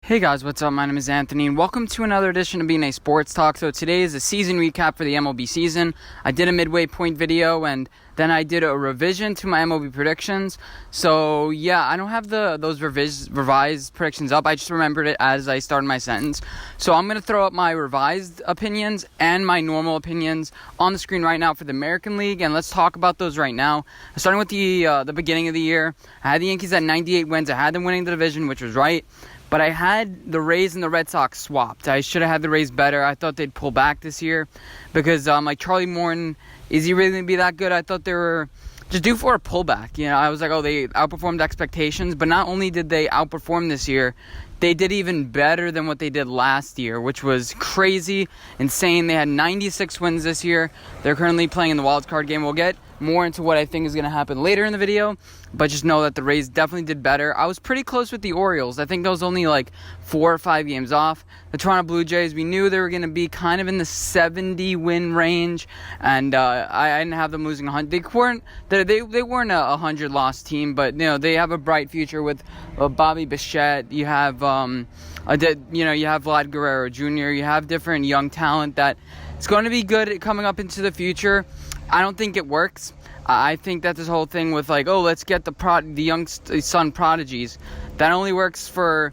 Hey guys, what's up? My name is Anthony, and welcome to another edition of BNA Sports Talk. So today is a season recap for the MLB season. I did a midway point video, and then I did a revision to my MLB predictions. So yeah, I don't have those revised predictions up. I just remembered it as I started my sentence. So I'm going to throw up my revised opinions and my normal opinions on the screen right now for the American League, and let's talk about those right now. Starting with the beginning of the year, I had the Yankees at 98 wins. I had them winning the division, which was right. But I had the Rays and the Red Sox swapped. I should have had the Rays better. I thought they'd pull back this year because, like Charlie Morton, is he really going to be that good? I thought they were just due for a pullback. You know, I was like, oh, they outperformed expectations. But not only did they outperform this year, they did even better than what they did last year, which was crazy, insane. They had 96 wins this year. They're currently playing in the wild card game. We'll get more into what I think is going to happen later in the video, but just know that the Rays definitely did better. I was pretty close with the Orioles. I think that was only like 4 or 5 games off. The Toronto Blue Jays, we knew they were going to be kind of in the 70 win range, and I didn't have them losing 100. They weren't a 100 loss team, but you know they have a bright future with Bobby Bichette. You have you have Vlad Guerrero Jr. You have different young talent that it's going to be good coming up into the future. I don't think it works. I think that this whole thing with like, oh, let's get the young son prodigies, that only works for,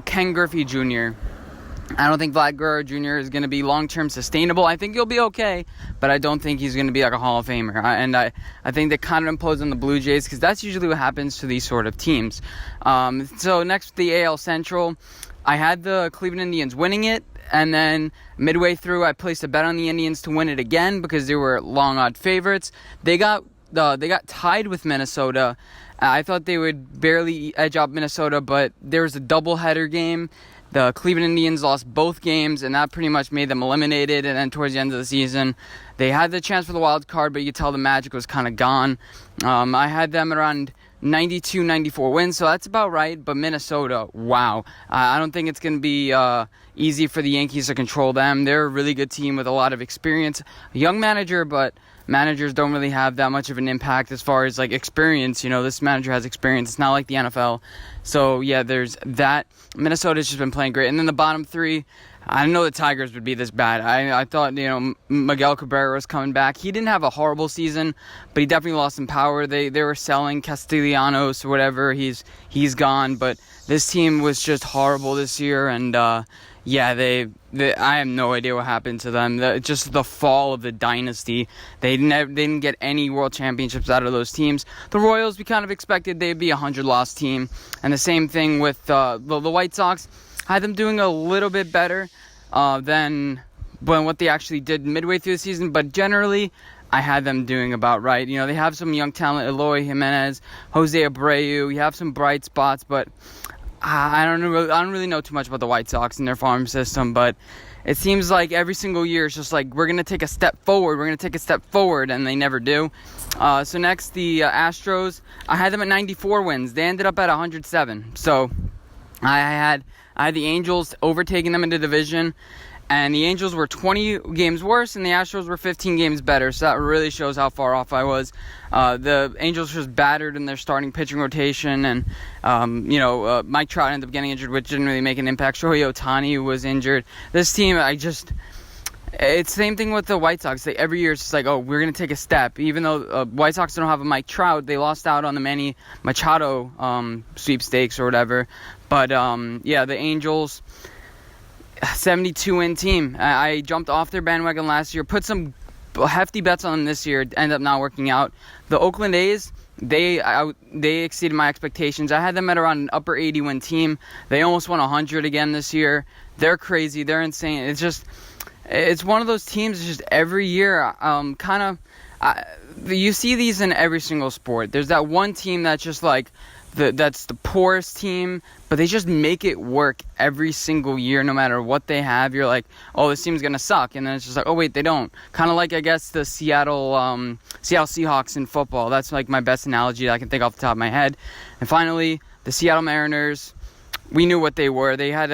Ken Griffey Jr. I don't think Vlad Guerrero Jr. is going to be long-term sustainable. I think he'll be okay, but I don't think he's going to be like a Hall of Famer. I think that kind of implodes on the Blue Jays because that's usually what happens to these sort of teams. So next, the AL Central, I had the Cleveland Indians winning it. And then midway through, I placed a bet on the Indians to win it again because they were long odd favorites. They got tied with Minnesota. I thought they would barely edge out Minnesota, but there was a doubleheader game. The Cleveland Indians lost both games, and that pretty much made them eliminated. And then towards the end of the season, they had the chance for the wild card, but you could tell the magic was kind of gone. I had them around 92, 94 wins, so that's about right. But Minnesota, wow. I don't think it's going to be easy for the Yankees to control them. They're a really good team with a lot of experience. A young manager, but managers don't really have that much of an impact as far as like experience. This manager has experience. It's not like the NFL. So yeah, there's that. Minnesota's just been playing great. And then the bottom three, I didn't know the Tigers would be this bad. I thought, Miguel Cabrera was coming back. He didn't have a horrible season, but he definitely lost some power. They were selling Castellanos or whatever. He's gone. But this team was just horrible this year, and I have no idea what happened to them. Just the fall of the dynasty. They didn't get any world championships out of those teams. The Royals, we kind of expected they'd be a 100-loss team. And the same thing with the White Sox. I had them doing a little bit better than what they actually did midway through the season. But generally, I had them doing about right. They have some young talent, Eloy Jimenez, Jose Abreu. You have some bright spots, but I don't really know too much about the White Sox and their farm system, but it seems like every single year it's just like, we're going to take a step forward, and they never do. So next, the Astros, I had them at 94 wins. They ended up at 107. So I had the Angels overtaking them in the division, and the Angels were 20 games worse, and the Astros were 15 games better. So that really shows how far off I was. The Angels just battered in their starting pitching rotation, and Mike Trout ended up getting injured, which didn't really make an impact. Shohei Ohtani was injured. This team, it's the same thing with the White Sox. Every year it's just like, oh, we're going to take a step. Even though White Sox don't have a Mike Trout, they lost out on the Manny Machado sweepstakes or whatever. But, the Angels, 72-win team. I jumped off their bandwagon last year, put some hefty bets on them this year, ended up not working out. The Oakland A's, they exceeded my expectations. I had them at around an upper 80-win team. They almost won 100 again this year. They're crazy. They're insane. It's one of those teams. It's just every year, you see these in every single sport. There's that one team that's just like that's the poorest team, but they just make it work every single year, no matter what they have. You're like, oh, this team's gonna suck, and then it's just like, oh wait, they don't. Kind of like, I guess, the Seattle Seahawks in football. That's like my best analogy that I can think off the top of my head. And finally, the Seattle Mariners. We knew what they were. They had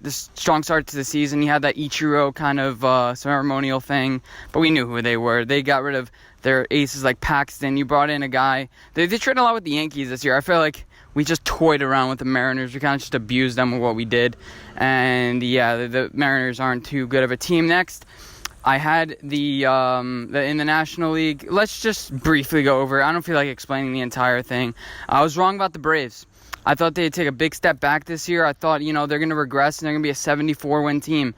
strong start to the season. You had that Ichiro kind of ceremonial thing, but we knew who they were. They got rid of their aces like Paxton. You brought in a guy. They traded a lot with the Yankees this year. I feel like we just toyed around with the Mariners. We kind of just abused them with what we did. And yeah, the Mariners aren't too good of a team. Next, I had the in the National League. Let's just briefly go over it. I don't feel like explaining the entire thing. I was wrong about the Braves. I thought they'd take a big step back this year. I thought, they're going to regress and they're going to be a 74-win team.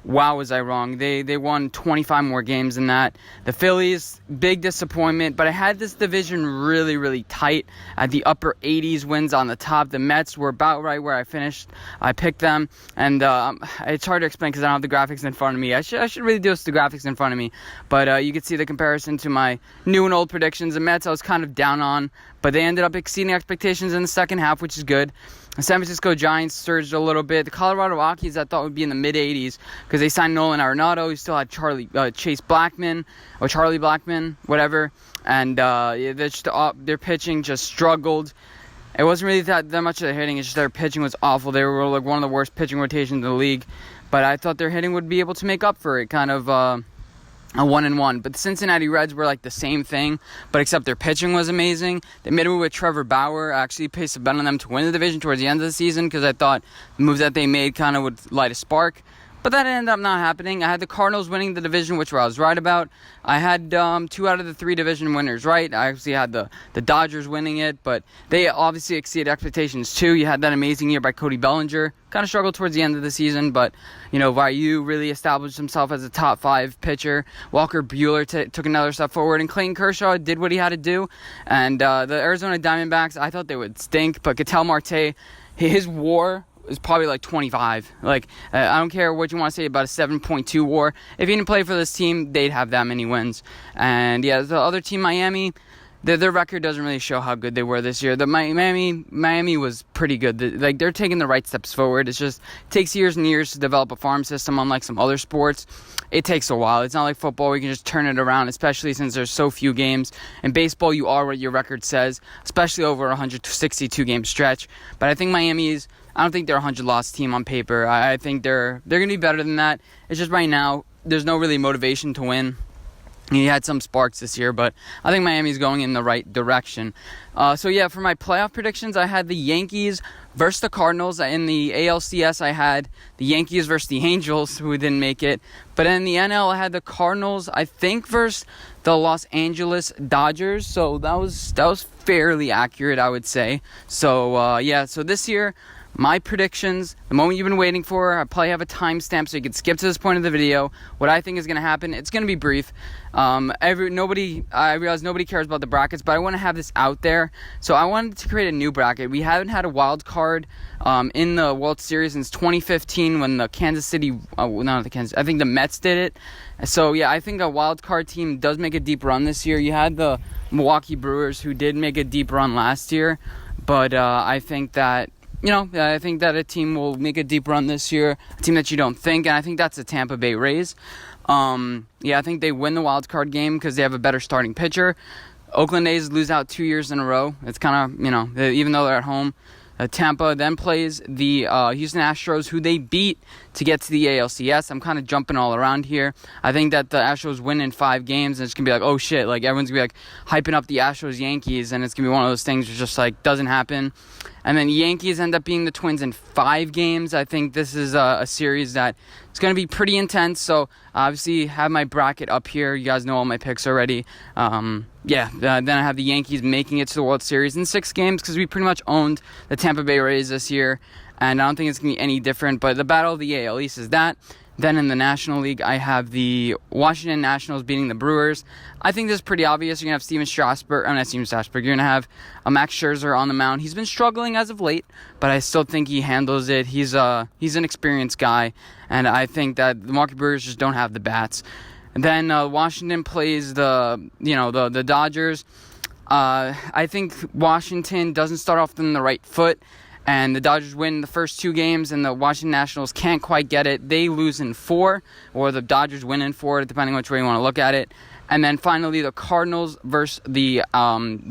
Wow, was I wrong. They won 25 more games than that. The Phillies, big disappointment, but I had this division really, really tight at the upper 80s wins on the top. The Mets were about right where I finished. I picked them, and it's hard to explain because I don't have the graphics in front of me. I should really do this with the graphics in front of me, but you can see the comparison to my new and old predictions. The Mets I was kind of down on, but they ended up exceeding expectations in the second half, which is good. The San Francisco Giants surged a little bit. The Colorado Rockies I thought would be in the mid-80s because they signed Nolan Arenado. He still had Charlie Blackmon, whatever. And their pitching just struggled. It wasn't really that much of their hitting. It's just their pitching was awful. They were like one of the worst pitching rotations in the league. But I thought their hitting would be able to make up for it, kind of a 1-1. But the Cincinnati Reds were like the same thing, but except their pitching was amazing. They made a move with Trevor Bauer. I actually placed a bet on them to win the division towards the end of the season because I thought the moves that they made kind of would light a spark. But that ended up not happening. I had the Cardinals winning the division, which I was right about. I had 2 out of the 3 division winners right. I actually had the Dodgers winning it, but they obviously exceeded expectations too. You had that amazing year by Cody Bellinger. Kind of struggled towards the end of the season, but Ryu really established himself as a top 5 pitcher. Walker Buehler took another step forward, and Clayton Kershaw did what he had to do. And the Arizona Diamondbacks, I thought they would stink, but Ketel Marte, his WAR is probably like 25. I don't care what you want to say about a 7.2 WAR. If he didn't play for this team, they'd have that many wins. And yeah, the other team, Miami, their record doesn't really show how good they were this year. The Miami was pretty good. They're taking the right steps forward. It takes years and years to develop a farm system. Unlike some other sports, it takes a while. It's not like football where you can just turn it around, especially since there's so few games. In baseball, you are what your record says, especially over a 162 game stretch. But I think I don't think they're a 100-loss team on paper. I think they're going to be better than that. It's just right now, there's no really motivation to win. He had some sparks this year, but I think Miami's going in the right direction. So yeah, for my playoff predictions, I had the Yankees versus the Cardinals. In the ALCS, I had the Yankees versus the Angels, who didn't make it. But in the NL, I had the Cardinals, I think, versus the Los Angeles Dodgers. So that was fairly accurate, I would say. So yeah, so this year, my predictions, the moment you've been waiting for. I probably have a timestamp so you can skip to this point of the video. What I think is going to happen, it's going to be brief. I realize nobody cares about the brackets, but I want to have this out there. So I wanted to create a new bracket. We haven't had a wild card in the World Series since 2015 when the I think the Mets did it. So yeah, I think a wild card team does make a deep run this year. You had the Milwaukee Brewers, who did make a deep run last year, but I think that a team will make a deep run this year, a team that you don't think, and I think that's the Tampa Bay Rays. I think they win the wild card game because they have a better starting pitcher. Oakland A's lose out 2 years in a row. It's kind of, even though they're at home. Tampa then plays the Houston Astros, who they beat to get to the ALCS. I'm kind of jumping all around here. I think that the Astros win in 5 games, and it's going to be like, oh shit, everyone's going to be hyping up the Astros-Yankees, and it's going to be one of those things which just doesn't happen. And then Yankees end up being the Twins in 5 games. I think this is a series that is going to be pretty intense. So obviously have my bracket up here. You guys know all my picks already. Then I have the Yankees making it to the World Series in 6 games because we pretty much owned the Tampa Bay Rays this year. And I don't think it's going to be any different. But the battle of the AL East is that. Then in the National League, I have the Washington Nationals beating the Brewers. I think this is pretty obvious. You're going to have Steven Strasburg. You're going to have Max Scherzer on the mound. He's been struggling as of late, but I still think he handles it. He's an experienced guy, and I think that the Milwaukee Brewers just don't have the bats. And then Washington plays the Dodgers. I think Washington doesn't start off on the right foot. And the Dodgers win the first 2 games, and the Washington Nationals can't quite get it. They lose in 4, or the Dodgers win in 4, depending on which way you want to look at it. And then finally, the Cardinals versus the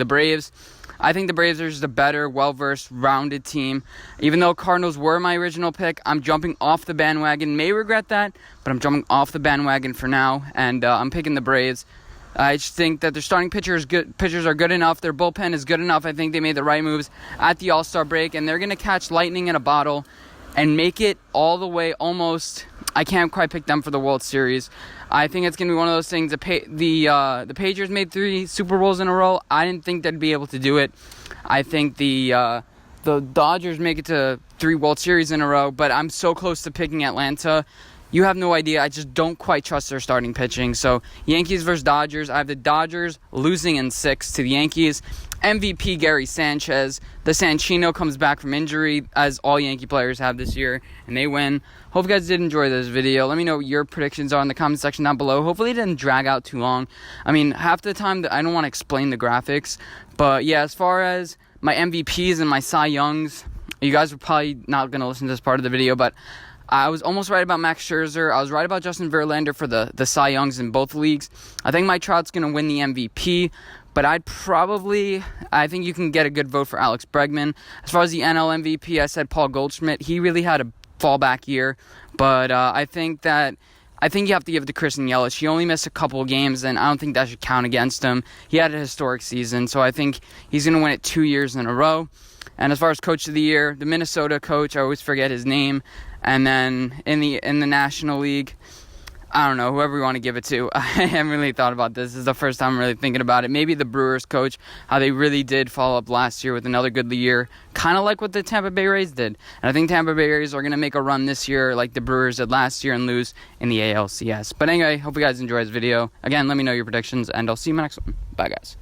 Braves. I think the Braves are just a better, well-versed, rounded team. Even though Cardinals were my original pick, I'm jumping off the bandwagon. May regret that, but I'm jumping off the bandwagon for now, and I'm picking the Braves. I just think that their starting pitchers are good enough. Their bullpen is good enough. I think they made the right moves at the All-Star break, and they're going to catch lightning in a bottle and make it all the way almost. I can't quite pick them for the World Series. I think it's going to be one of those things. The Patriots made 3 Super Bowls in a row. I didn't think they'd be able to do it. I think the Dodgers make it to 3 World Series in a row, but I'm so close to picking Atlanta. You have no idea. I just don't quite trust their starting pitching. So Yankees versus Dodgers. I have the Dodgers losing in 6 to the Yankees. MVP Gary Sanchez. The Sanchino comes back from injury, as all Yankee players have this year, and they win. Hope you guys did enjoy this video. Let me know what your predictions are in the comment section down below. Hopefully it didn't drag out too long. I mean, half the time I don't want to explain the graphics. But yeah, as far as my MVPs and my Cy Youngs, you guys are probably not going to listen to this part of the video, but I was almost right about Max Scherzer. I was right about Justin Verlander for the Cy Youngs in both leagues. I think Mike Trout's going to win the MVP, but I think you can get a good vote for Alex Bregman. As far as the NL MVP, I said Paul Goldschmidt. He really had a fallback year, but I think you have to give it to Christian Yelich. He only missed a couple of games, and I don't think that should count against him. He had a historic season, so I think he's going to win it 2 years in a row. And as far as Coach of the Year, the Minnesota coach, I always forget his name. And then in the National League, I don't know, whoever you want to give it to. I haven't really thought about this. This is the first time I'm really thinking about it. Maybe the Brewers coach, how they really did follow up last year with another good year, kind of like what the Tampa Bay Rays did. And I think Tampa Bay Rays are going to make a run this year like the Brewers did last year and lose in the ALCS. But anyway, hope you guys enjoyed this video. Again, let me know your predictions, and I'll see you in my next one. Bye, guys.